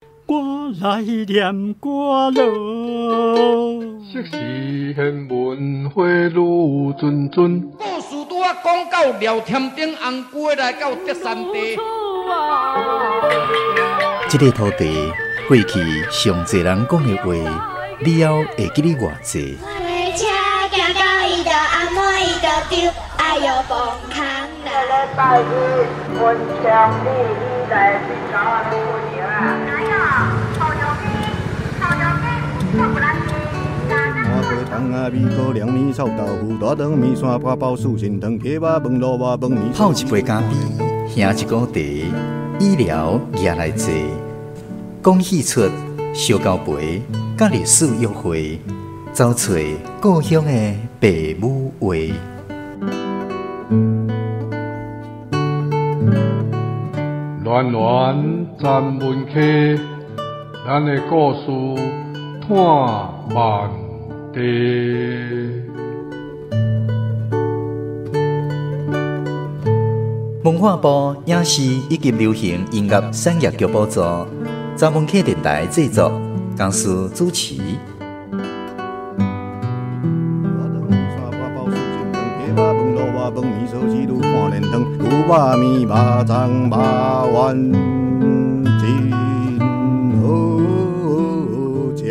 我来念歌咯。昔时贤文花女谆谆，故事拄啊讲到廖添丁红龟来到德山地。这个土地过去上侪人讲的话，你还会记得偌济？车行到伊就阿妹伊就丢，哎哟崩空啦！礼拜日温强丽伊来去找我们过年啊！哎呀，臭油鸡，臭不烂鸡。麻花糖啊，米糕凉面、臭豆腐、大肠面线、花包素心汤、铁肉饭、萝卜饭、面。泡一杯咖啡，兄一锅茶，医疗也来坐。讲戏出烧交陪，甲历史约会，找找故乡的爸母话。暖暖站门客，咱的故事探万地。文化部影视以及流行音乐产业局补助，查门客电台制作，公司主持。饭面烧鸡肚看连汤，牛肉面、肉粽、肉丸真好食。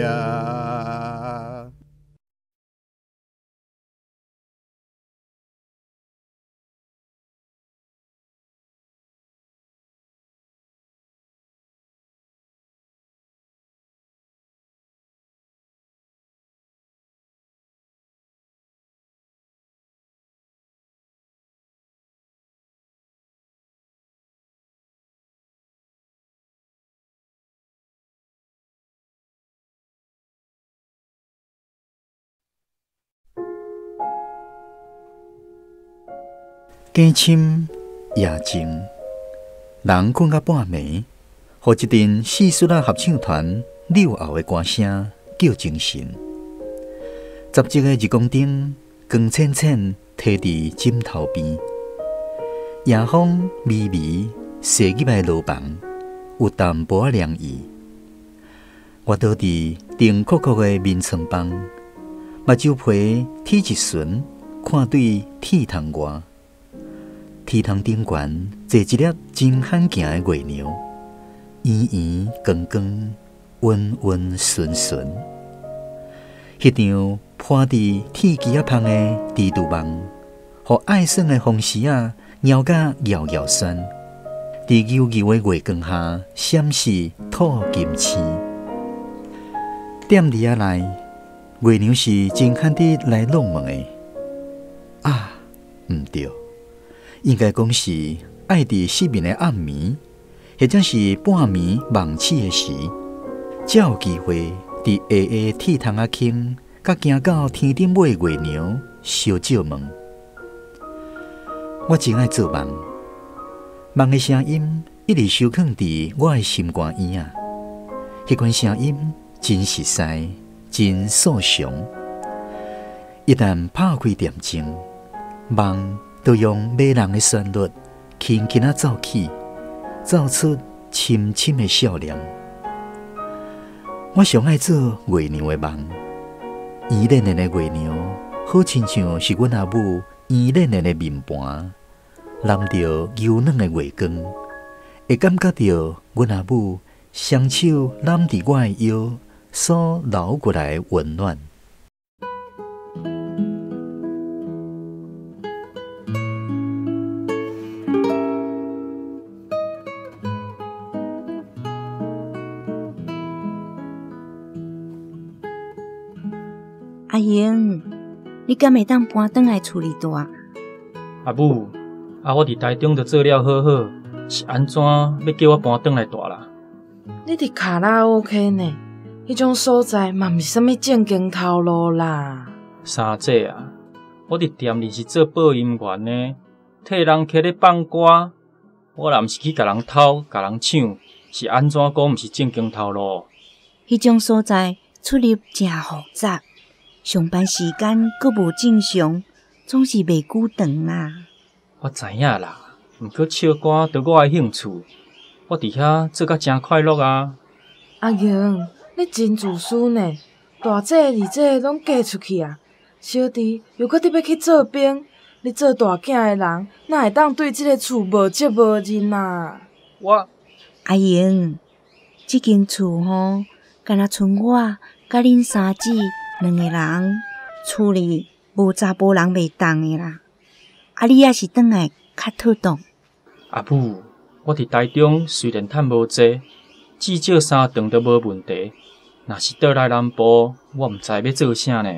家深夜静，人困到半暝，互一阵四叔仔合唱团柳后的歌声叫精神。十足的日光灯，光浅浅贴伫枕头边，夜风微微吹入来路房，有淡薄仔凉意。我倒伫灯酷酷的眠床房，目睭皮铁一唇，看对铁窗外。天堂顶悬坐一粒真罕见的月娘，圆圆光光，温温顺顺。迄张铺伫铁枝仔旁的蜘蛛网，互爱耍的风丝仔摇甲摇摇旋，伫幽幽的月光下闪烁透金星。点伫仔内，月娘是真罕得来弄门的。啊，毋对。应该讲是爱伫失眠的暗暝，或者是半暝梦醒的时，才有机会伫下下铁窗仔倾，甲行到天顶尾的月娘相借问。我真爱做梦，梦的声音一直收藏伫我的心肝院啊。迄款声音真实在，真素常。一旦拍开点睛，梦就用迷人的旋律，轻轻走起，走出深深的笑脸。我上爱做月娘的梦，圆圆圆的月娘，好亲像是阮阿母圆圆圆的面盘，揽着幽软的月光，会感觉到阮阿母双手揽伫我的腰，所流过来的温暖。阿英，你敢会当搬转来厝里住？阿母，我伫台中就做了好好，是安怎要叫我搬转来住啦？你伫卡拉 OK 呢？迄种所在嘛毋是啥物正经头路啦。三姐啊，我伫店里是做播音员呢，替人客咧放歌，我若毋是去甲人偷、甲人抢，是安怎讲毋是正经头路？迄种所在出入真复杂。上班时间阁无正常，总是袂久长啦。我知影啦，毋过唱歌对我的兴趣，我伫遐做甲真快乐啊。阿英，你真自私呢！大姐、二姐拢嫁出去啊，小弟又搁得要去做兵，你做大囝的人，哪会当对即个厝无责无任啊？阿英，即间厝吼，敢若剩我甲恁三姊两个人，厝里无查甫人袂当的啦。啊，你也是转来较妥当。阿母，我伫台中虽然趁无济，至少3顿都无问题。若是倒来南部，我毋知要做啥呢。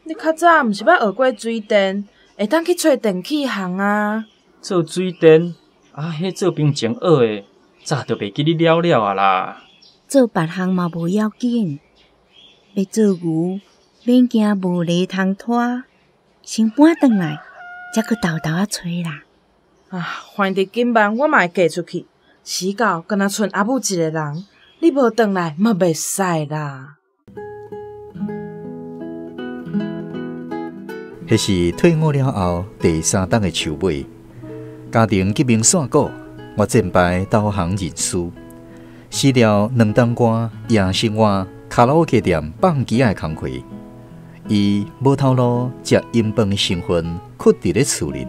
你较早毋是捌学过水电，会当去找电器行啊。做水电啊，迄做兵前学的，早就袂记你了了啊啦。做别项嘛无要紧，要做牛，免惊无犁通拖，先搬转来，才去豆豆啊吹啦。啊，反正今晚我嘛会嫁出去，死到敢若剩阿母一个人，你无转来嘛袂使啦。迄是退伍了后第3档的树尾，家庭急明线股，我战败导航认输，死了2档歌，夜生活卡拉 OK 店放鸡仔的工课，伊无头路食阴饭的身份，屈伫咧厝里。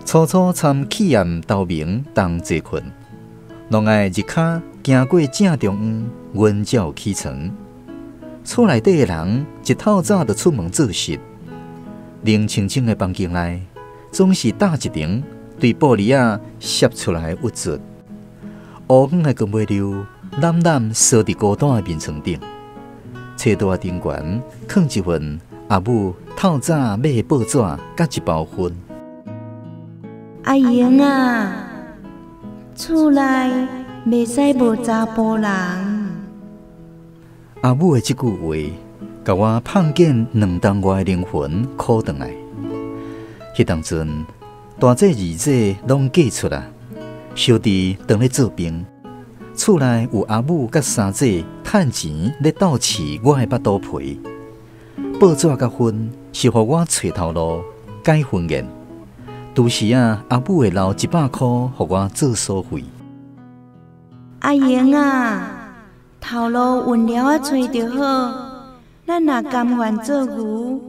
初初参企业投明当坐困，拢爱日脚行过正中央，阮才有起床。厝内底的人一透早就出门做事，冷清清的房间内，总是搭一张对玻璃啊摄出来的物质。乌黄的光尾流懒懒烧伫孤单的面床顶，车桌顶悬放一份阿母透早买的报纸甲一包烟。阿英啊，厝内袂使无查甫人。阿母的这句话，甲我碰见2档外的灵魂苦转来。迄当阵，大姐、二姐拢嫁出啦，小弟当咧做兵，厝内有阿母甲三姐趁钱咧斗饲我的巴肚皮。报纸甲烟是互我找头路，解婚宴。拄时啊，阿母会留100块，互我做所费。阿英啊，头路运了啊，找着好，咱若甘愿做牛，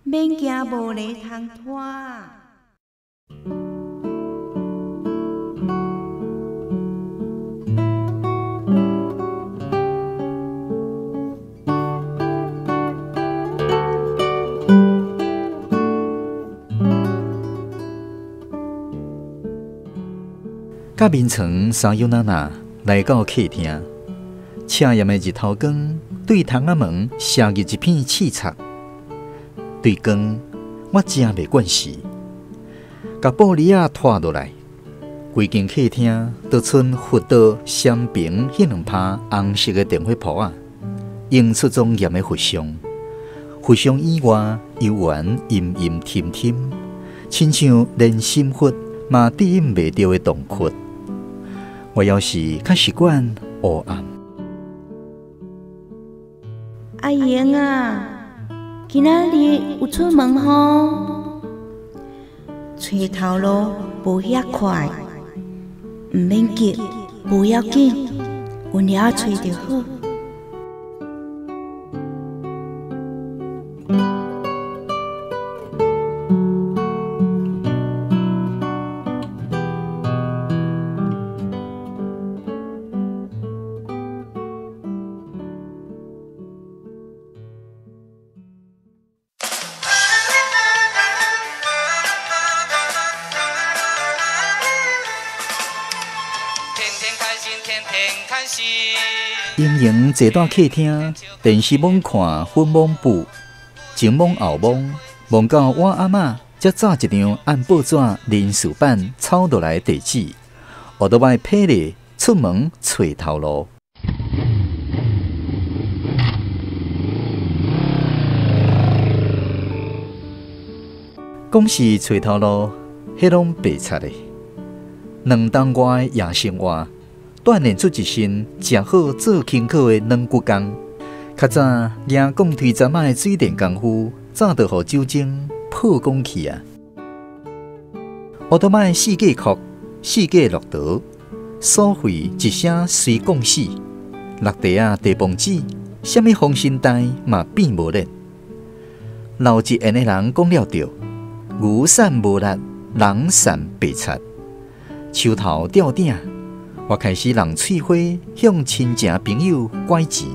免惊无犁通拖。甲眠床三幼娜娜来到客厅，赤炎的日头光对窗仔门射入一片刺擦。对光，我真袂惯势，甲玻璃仔拖落来，规间客厅都剩佛道闪屏迄2拍红色的电火布啊，映出庄严的佛像。佛像以外，幽缘阴阴沉沉，亲像连心佛嘛抵引袂着的洞窟。我要是较习惯黑暗。阿英啊，今仔日有出门吼？找头路无遐快，毋免急，无要紧，有了找就好。盈盈坐到客厅，电视猛看，分猛补，前猛后猛，猛到我阿嬷才早一张按报纸临时版抄落来的地址，学倒摆批咧出门找头路。讲是找头路，迄拢白贼的。2档外的夜生活，锻炼出一身食好做轻巧的软骨工。较早赢讲推针仔的水电功夫，早就互酒精破功去啊！学倒摆四界曲、四界骆驼，所费一声随讲死，落地啊地磅子，什么风信带嘛变无力。老一辈的人讲了着，牛散无力，人散白贼。树头吊顶，我开始用喙花向亲情朋友拐钱。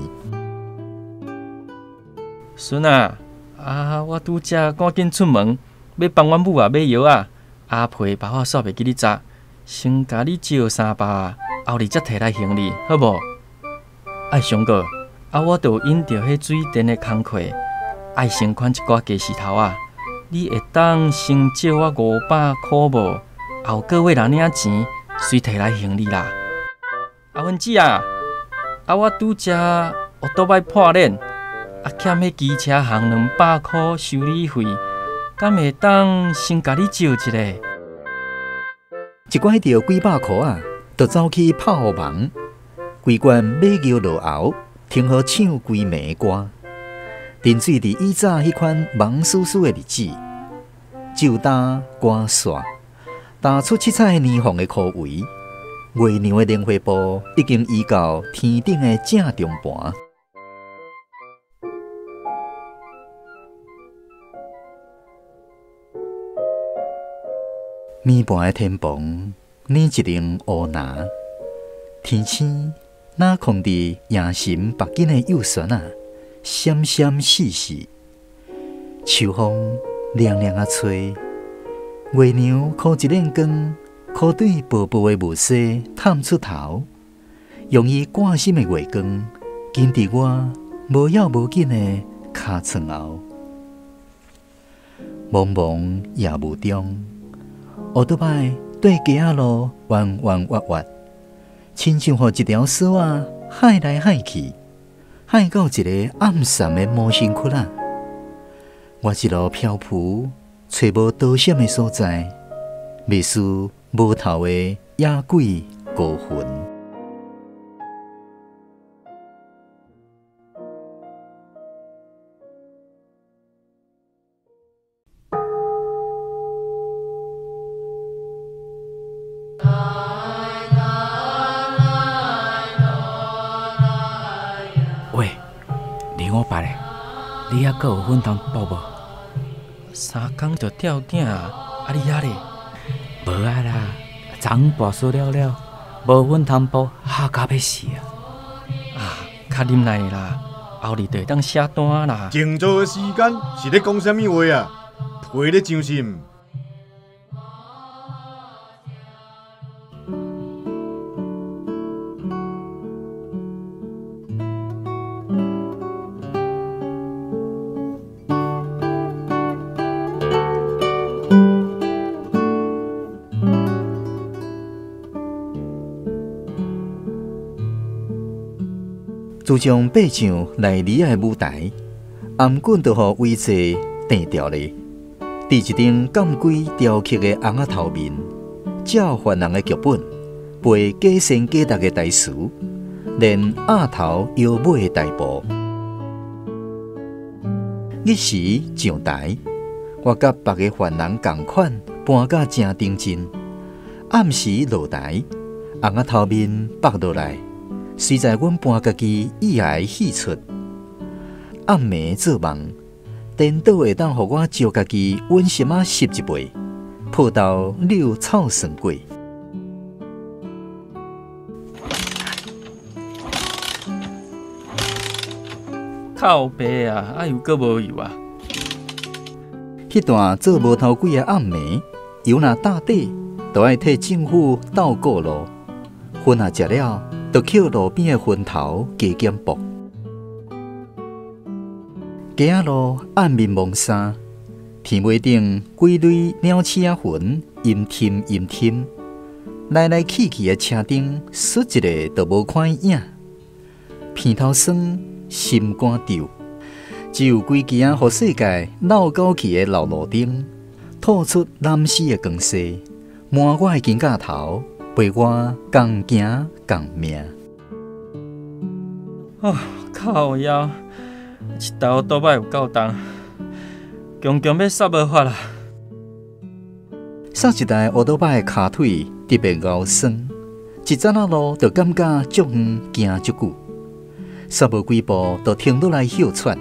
孙啊，我拄则赶紧出门，要帮阮母买药啊。阿皮把我煞袂记你摘，先甲你招3包，后日才摕来行李，好无？上个，我著引着迄水电的工课，爱先款一寡鸡丝头啊。你会当先借我500块无？后个月若领钱，随摕来行李啦。文子啊，我拄则学倒摆破链，欠迄机车行200块修理费，敢会当先甲你借一个？一拐着几百块啊，就走去泡互忙，规罐马牛落喉，听好唱规暝歌。沉醉伫以早迄款忙丝丝的日子，酒打歌煞，打出七彩霓虹的枯围。月娘的莲花布已经移到天顶的正中盘。暝半的天棚，染一层乌蓝。天星哪控伫夜神白金的右旋啊，闪闪烁烁。秋风凉凉啊吹，月娘靠一脸光，靠对薄薄的雾色探出头，用伊挂心的月光，紧伫我无要无紧的尻川后。蒙蒙夜雾中。乌倒摆对街仔路弯弯弯弯，亲像互一条绳啊海来海去，海到一个暗闪的魔神窟啊！我一路漂浮，找无导闪的所在，未似无头的野鬼孤魂。喂，258嘞，你还阁有粉通包无？3工就吊顶啊！你遐咧？无啊啦，昨跋输了，无粉通包，吓甲要死啊！较忍耐啦，后日就会当写单啦。静坐的时间是咧讲啥物话啊？批咧上心。自从爬上内里的舞台，颔棍就互位坐定掉咧。伫一张监规雕刻的红仔头面，照犯人的剧本，背假仙假达的台词，连鸭头摇尾的台步。日时上台，我甲别个犯人同款，搬甲正定真。暗时落台，红仔头面拔落来。随在阮搬家己意外戏出，暗暝做梦，颠倒会当互我招家己温心啊吸一杯，泡到柳草酸粿。靠背啊，又阁无油啊！迄段做无头几个暗暝，油若打底，就爱替政府斗过路，粉啊食了。就捡路边的坟头加减薄，街仔路暗面蒙沙，天尾顶几蕊鸟鼠仔魂阴添阴添，来来去去的车顶，输一个都无看影，鼻头酸，心肝丢，只有几支互世界绕过去的老路顶，吐出蓝丝的光色，满我的肩胛头。陪我共行共命。靠腰，一头倒摆有够重，强强要煞无法啦。上一台乌倒摆的骹腿特别熬酸，一早仔路就感觉足远行足久，煞无几步，就停落来休喘，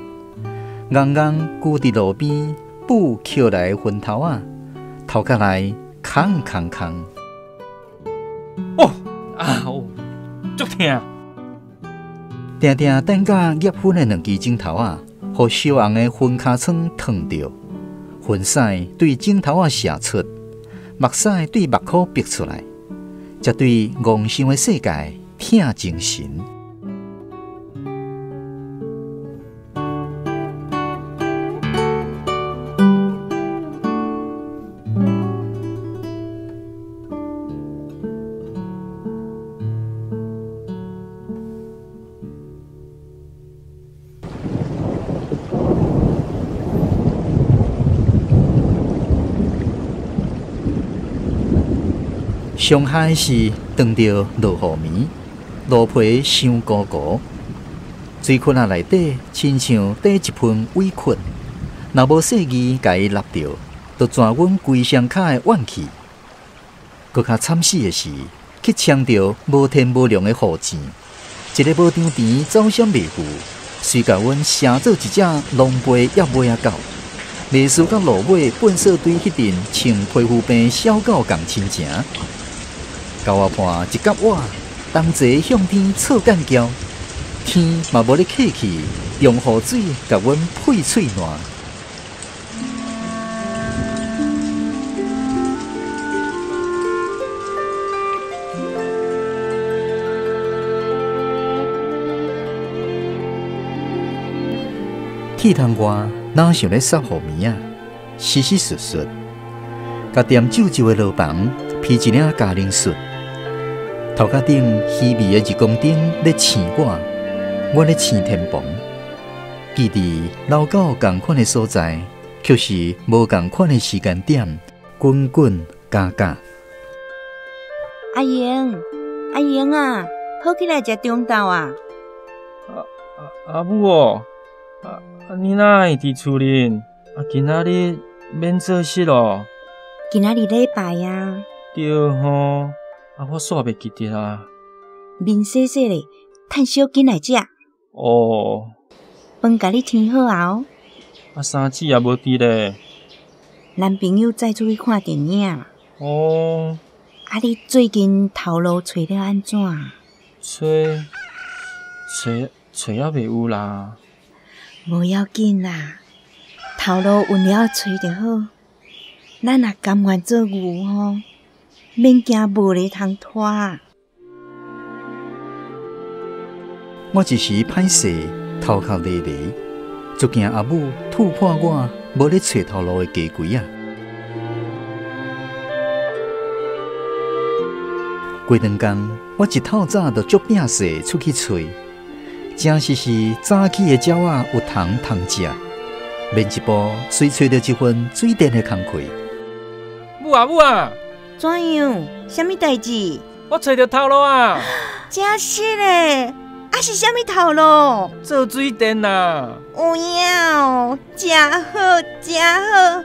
硬硬跍伫路边，补捡来分头啊，头壳内空空空。足痛！定定等甲叶粉的两支镜头啊，互烧红的粉尻川烫着，粉屎对镜头啊射出，目屎对目眶逼出来，才对戆想的世界疼精神。上海是当着落雨暝，路皮伤糊糊，水窟仔内底亲像底一盆苇菌，若无细字甲伊立着，就全阮规双脚的怨气。搁较惨死的是，去抢着无天无量的雨钱，一个无张甜走闪袂赴，随甲阮射做一只狼狽野尾仔狗，袂输甲路尾粪扫堆迄阵穿皮肤病小狗共亲情。狗仔伴一夹碗，同齐向天错干叫，天嘛无咧客气，用雨水甲阮配喙烂。天窗外哪想咧杀雨暝啊？湿湿湿湿，甲踮皱皱的路房披一领家庭恤。头壳顶稀微的日光灯咧醒我咧醒天棚。记伫老狗共款的所在，却是无共款的时间点，滚滚加加。阿英啊，好起来食中昼啊！阿母哦，你哪会伫厝里？今仔日免做事咯？今仔日礼拜啊。对吼。我煞袂记得啊！面洗洗咧，趁小紧来食。哦，饭甲你添好后。三姊也无伫咧。男朋友载出去看电影。哦。你最近头路找了安怎？找也袂有啦。无要紧啦，头路运了找就好。咱若甘愿做牛吼。免惊无咧通拖。我一时歹势，头壳咧咧，就惊阿母突破我无咧找头路的家规啊！规顿工，我一透早就足拼势出去找，正是早起的鸟仔有虫通食，免一步随找到一份水电的工课。母啊！怎样？什么代志？我找到头路啊！真是嘞！是什么头路？做水电啊！有影，真好，真好！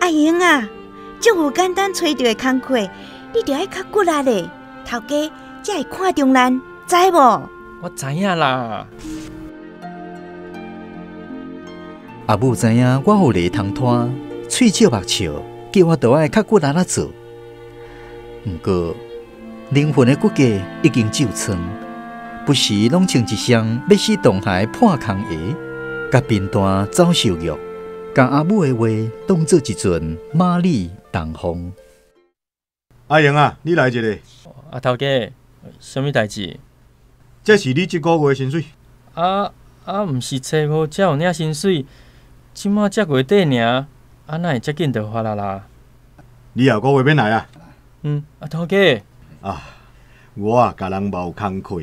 阿英啊，这有简单找到的工课，你着爱较骨力嘞，头家才会看中咱，知无？我知影啦。阿母知影我有力通拖，喙笑目笑，叫我着爱较骨力仔做。毋过，灵魂的骨架已经皱苍，不时拢穿一双要死冻鞋破空鞋，甲边段走受辱，甲阿母的话当做一阵马里东风。阿英啊，你来一个。头家，什么代志？这是你这个月的薪水。毋是初五才有领薪水，即马才月底尔，哪会遮紧就发啦？你后个月免来啊？头家。我甲人无工课，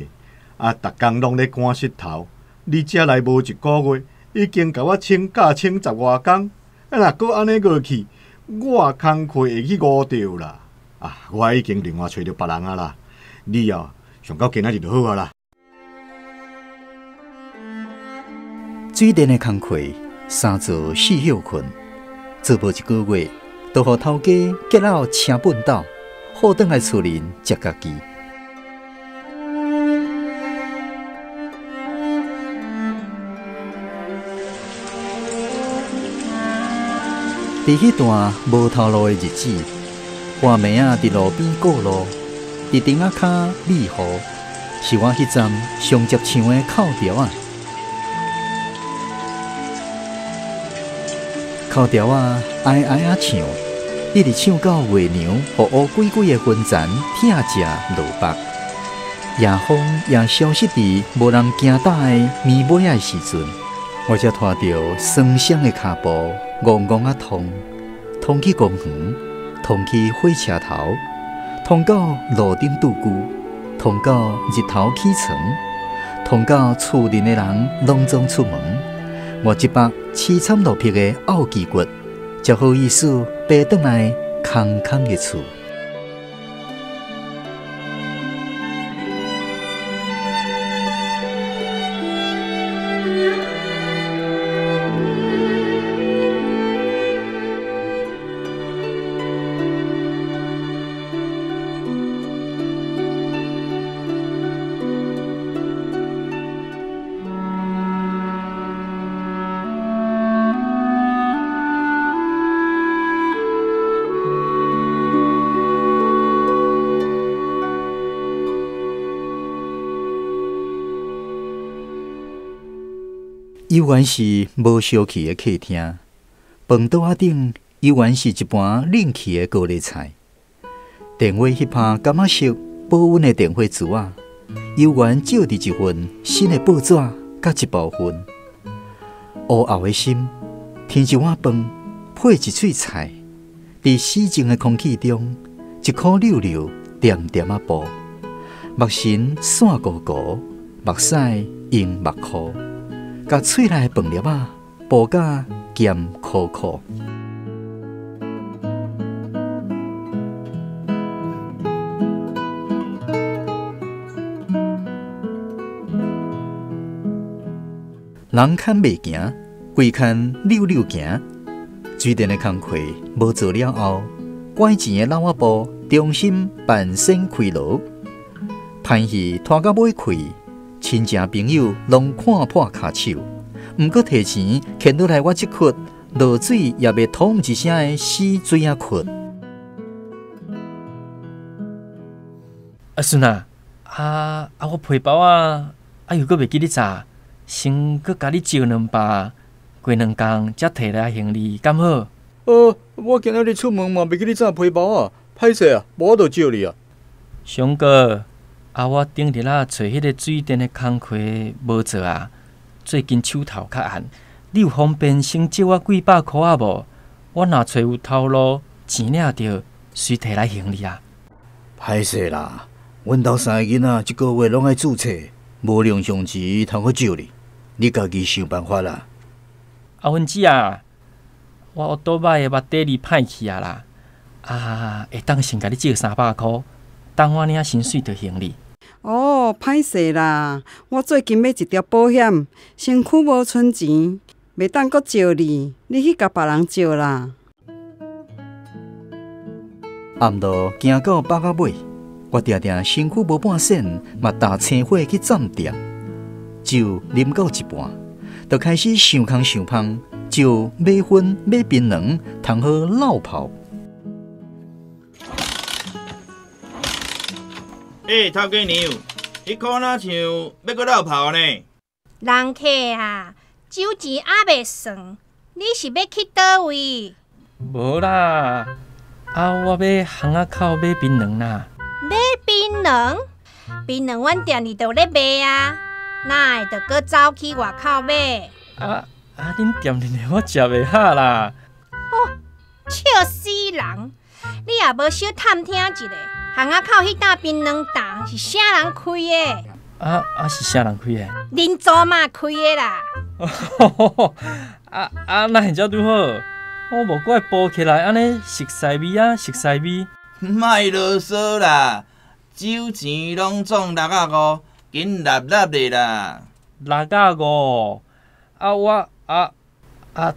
逐工拢咧赶石头。你才来无一个月，已经甲我请假请10外工，若搁安尼过去，我工课会去误掉啦。我已经另外找着别人啦。你上到今仔日就好啦。水电的工课3做4休困，做无一个月，就互头家结了请本斗，好转来厝里食家己。伫迄段无头路的日子，半暝啊，伫路边过路，伫顶仔骹美雨，是我迄站上接唱的口调啊。口调啊，哀哀啊唱，一直唱到月娘，互乌鬼鬼的魂残疼食落腹。夜风也消失伫无人行打的暝尾的时阵，我才拖着酸香的脚步，戆戆啊通去公园，通去火车头，通到路顶拄久，通到日头起床，通到厝里的人拢总出门。我一把凄惨落魄的拗肌骨，才好意思爬转来空空的厝。幼原是无烧气的客厅，饭桌仔顶幼原是一盘冷气的高丽菜。电话迄拍感觉色保温的电火珠啊，幼原照伫一份新的报纸，甲一部分乌后的心，添一碗饭，配一喙菜，伫死静的空气中，一颗溜溜点点啊步，目神闪糊糊，目屎用目哭。甲喙内饭粒啊，剥甲咸苦苦。人牵袂行，鬼牵溜溜行。水电的工课无做了后，拐钱的老阿婆重新办身开锣，歹戏拖到尾开。亲戚朋友拢看破骹手，毋过摕钱牵倒来我即窟落水也袂通一声的死水仔窟。阿孙啊，我皮包啊，又阁袂记你炸，先阁甲你招两把，过两工才摕来行李，敢好？我今仔日出门嘛，袂记你炸皮包啊，歹势啊，无我就招你啊。上哥。我顶日啊，找迄个水电的工课无做啊，最近手头较闲，你有方便先借我几百箍啊无？我若找有头路，钱领着，随摕来行李啊。歹势啦，阮兜三个囡仔一个月拢爱注册，无零用钱通去借你家己想办法啦。芬姊啊，我乌倒摆的目底里歹去啊啦，会当先甲你借300箍，等我领薪水就行李。歹势啦！我最近买一条保险，身躯无存钱，袂当阁借你去甲别人借啦。暗路行到北到尾，我定定身躯无半仙，嘛打青火去站店，酒啉到一半，就开始想空想芳，就买粉买槟榔，通好落泡。头家娘，迄箍哪像要阁落泡呢？人客啊，酒钱还袂算，你是要去倒位？无啦，我要巷仔口买槟榔啦。买槟榔？槟榔阮店里就咧卖啊，哪会着阁走去外口买？恁店里的我食袂下啦。笑死人！你也无小探听一下。巷仔口迄搭槟榔档是啥人开的？是啥人开的？恁祖妈开的啦。那现遮拄好，我无怪煲起来安尼熟悉味啊，熟悉味。莫啰嗦啦，酒钱拢总6.5，紧立立的啦。6.5，我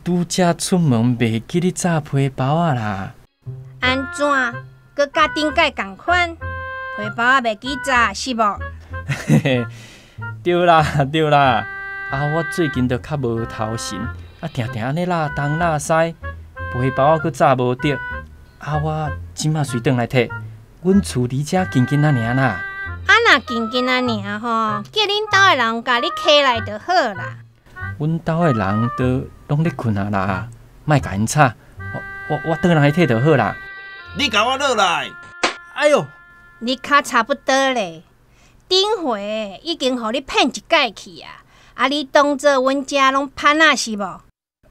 拄则出门袂记你炸皮包啊啦。安怎？佮甲顶届共款，皮包也袂记炸是无？对啦，我最近就较无头神，定定安尼拉东拉西，皮包啊，搁早无得，我即马随转来摕。阮厝离遮近近啊尔啦。若近近啊尔吼，叫恁兜的人甲你起来就好啦。阮兜的人都拢咧困啊啦，莫甲因吵，我倒来摕就好啦。你甲我落来！哎呦，你较差不多咧。顶回已经互你骗一届去啊！你当做阮遮拢潘啊是无？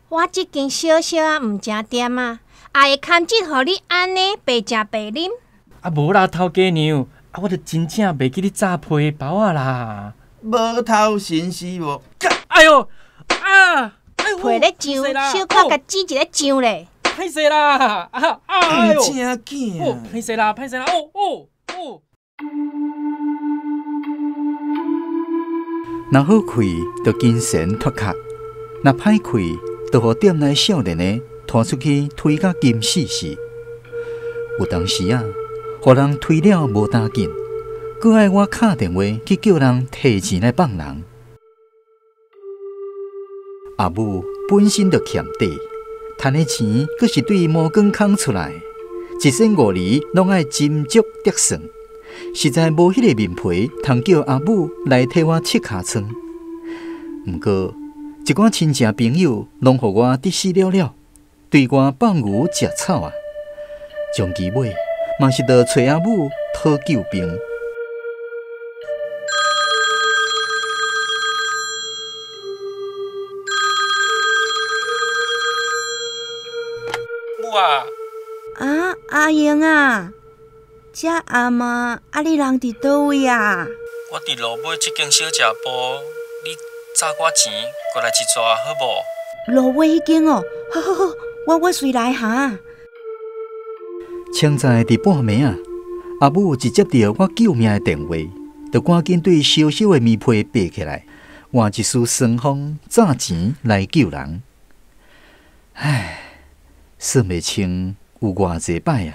我即间小小啊毋正店啊，也会堪只互你安尼白食白啉。无啦，头家娘，我著真正袂记你炸皮包啊啦。无头神是无？哎呦皮咧上，小可甲指一个上咧。歹势啦！哎呦，正惊！歹势啦！若好开，就精神脱壳；若歹开，就互店内少年的拖出去推甲金死死。有当时啊，互人推了无打紧，搁爱我敲电话去叫人提钱来放人。阿母本身就欠底，赚的钱阁是对毛根空出来，一身五厘拢爱斟酌得算，实在无迄个面皮通叫阿母来替我切尻川。毋过一寡亲戚朋友拢互我得死了了，对我放牛食草啊，终其尾嘛是着找阿母讨救兵。阿英啊，遮阿嬷你人伫倒位啊？我伫路尾即间小食部，你炸我钱过来一撮好无？路尾迄间哦，好，我随来哈。清早伫半暝啊，阿母一接到我救命的电话，就赶紧对小小的面皮爬起来，换一束双方炸钱来救人。唉，算袂清有偌济摆啊！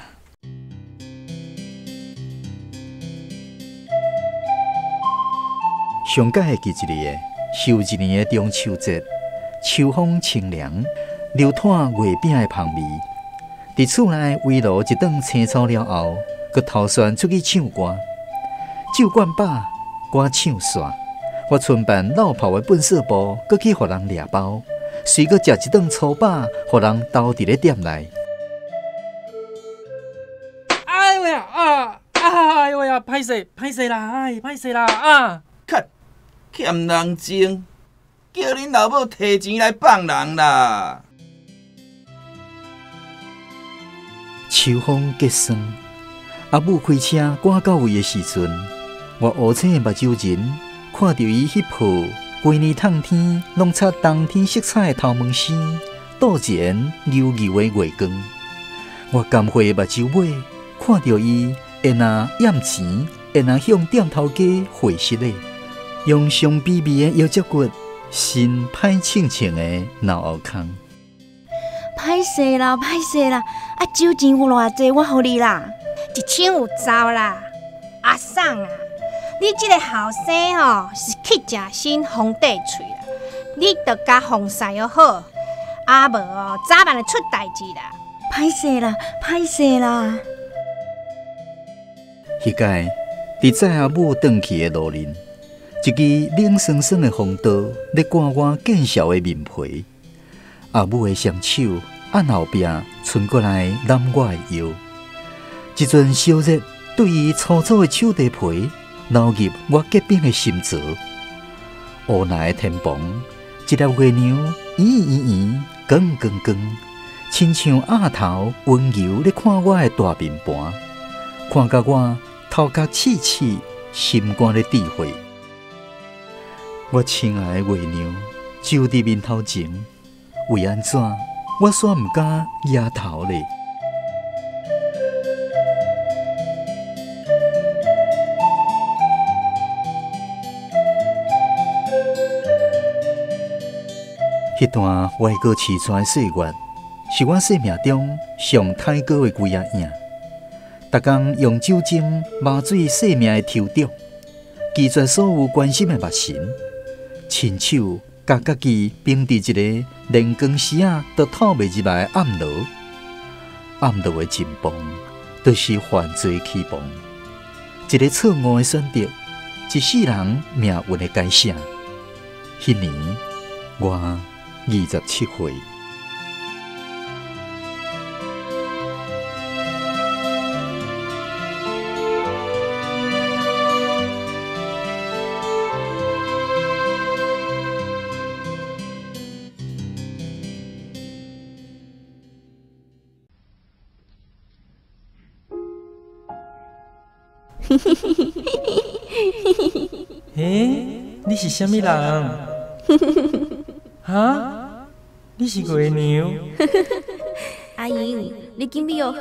上届会记一个是有一年的中秋节，秋风清凉，流湍月饼的香味。伫厝内围炉一顿青草了后，佮头旋出去唱歌，酒灌饱，歌唱煞。我村办老炮的粪扫部，佮去互人掠包，随佮食一顿粗饱，互人兜伫咧店内。哎呦呀哎呦呀，歹势啦，歹势啦啊！欠人情，叫恁老母提钱来放人啦。秋风结霜，阿母开车赶到位的时阵，我乌青的目睭仁看到伊迄副规年烫天拢擦冬天色彩的头毛丝，倒前柔柔的月光。我甘灰的目睭尾看到伊会若验钱，会若向店头家汇实的，用香美味的腰脊骨，身歹清清的脑后空。歹势啦，酒钱有偌济，我互你啦，1000有走啦。阿送啊，你这个后生吼是去食身皇帝喙啦，你着甲防晒又好，无早晚会出代志啦。歹势啦。迄届伫载阿母转去的路面，一支冷霜霜的风刀咧刮我见笑的面皮，阿母的双手按后壁伸过来揽我的腰，一阵烧热对伊粗糙的手地皮流入我结冰的心槽。乌蓝的天棚，一粒月亮圆，光，亲像鸭头温柔咧看我的大面盘，看甲我头壳刺，心肝咧智慧。我亲爱的月娘，就伫面头前，为安怎我煞毋敢摇头咧？迄段歪过凄惨的岁月，是我生命中上太高的几啊影。逐工用酒精麻醉生命的抽毒，拒绝所有关心的目神，亲手甲家己冰伫一个连光时啊都透袂入来的暗牢。暗牢的前方，就是犯罪起房。一个错误的选择，一世人命运的改写。迄年我27岁。你是啥物人？哈？你是月娘？阿英，你准备好，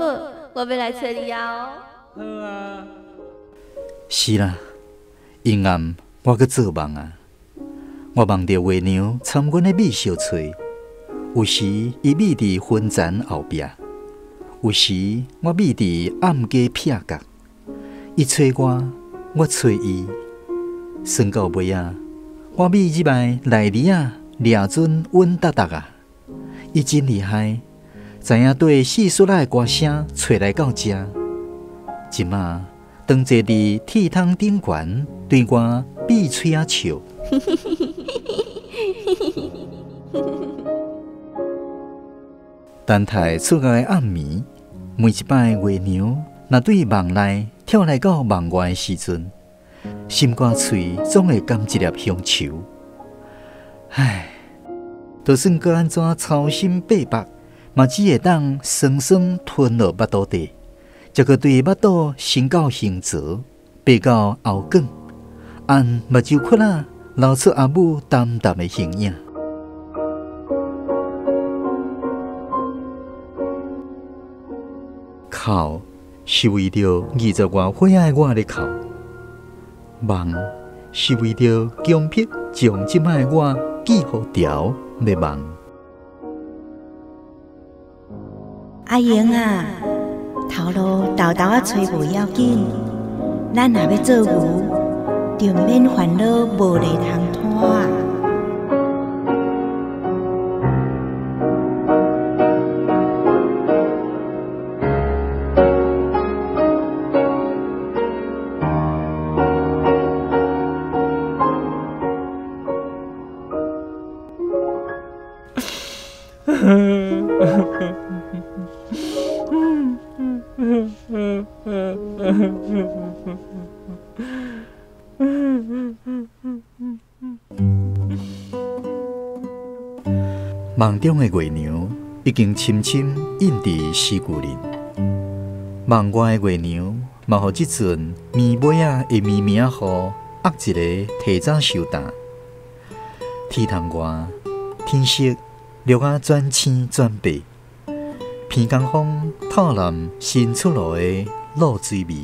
我要来找你啊！好啊。是啦，阴暗我搁做梦啊！我梦到月娘参阮的美小翠，有时伊美伫婚前后壁，有时我美伫暗家撇角。伊找我找伊，算到尾啊，我美入来内里啊，掠准稳达达啊！伊真厉害，知影对四出来的歌声找来到遮。即马当坐伫铁桶顶悬，对我闭嘴啊笑。等待出来的暗暝，每一摆月娘若对梦内跳来到梦外的时阵，心肝喙总会甘一粒乡愁。唉，就算搁安怎操心背目，嘛只会当酸酸吞落腹肚底，才搁对腹肚伸到胸槽，爬到后颈，按目睭窟仔流出阿母淡淡的形影。哭是为着20外岁的我咧哭，梦是为着强迫将即摆的我记好条咧梦。阿英啊，头路豆豆啊吹无要紧，咱若要做牛，就免烦恼无犁通拖。梦中的月娘已经深深印伫尸骨林，梦外的月娘嘛，互即阵暝尾啊的绵绵雨压一个提早收淡。天窗外，天色绿啊转青转白，偏江风透南新出炉的露水味。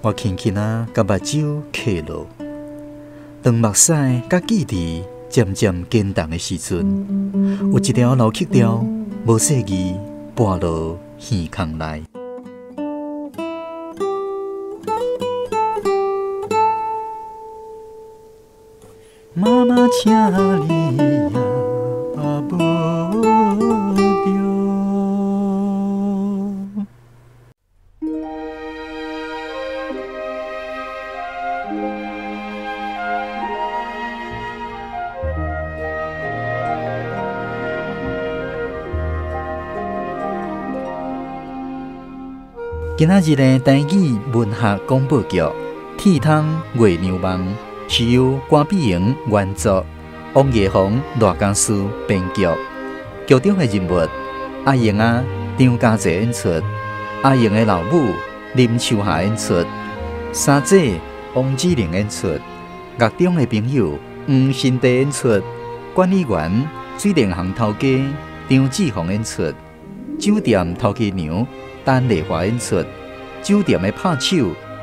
我轻轻啊，甲目睭闭落，当目屎甲记忆渐渐坚重的时阵，有一条老曲调无细字跋落耳孔内。妈妈，请你呀，无着。今仔日的台语文学广播剧《铁桶月娘梦》是由关碧莹原作，王叶红赖家书编剧。剧中的人物阿莹啊、张家济演出，阿莹的老母林秋霞演出，三姐王志玲演出，乐中的朋友黄新地演出，管理员水电行头家张志宏演出，酒店头家娘陈丽华演出，酒店的拍手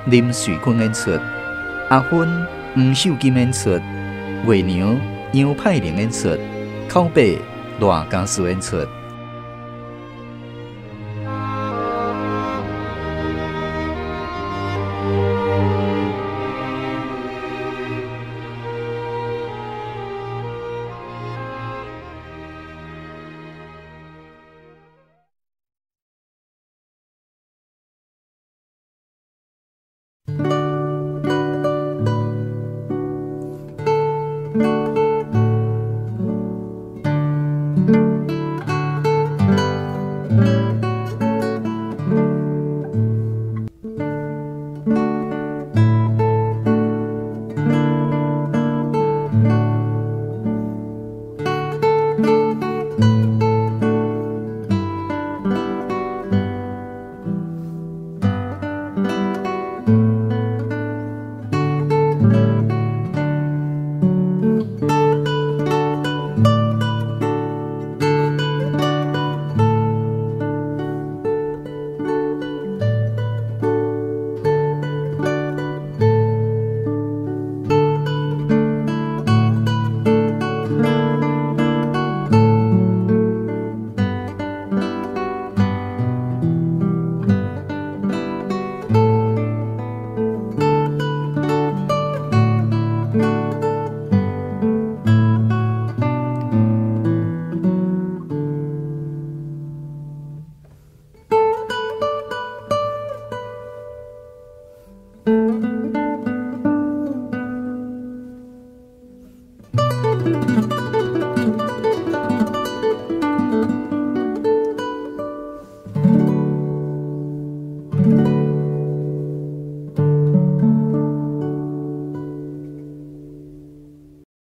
林瑞坤演出，阿芬黄秀金演出，月娘杨派玲演出，口碑赖家书演出。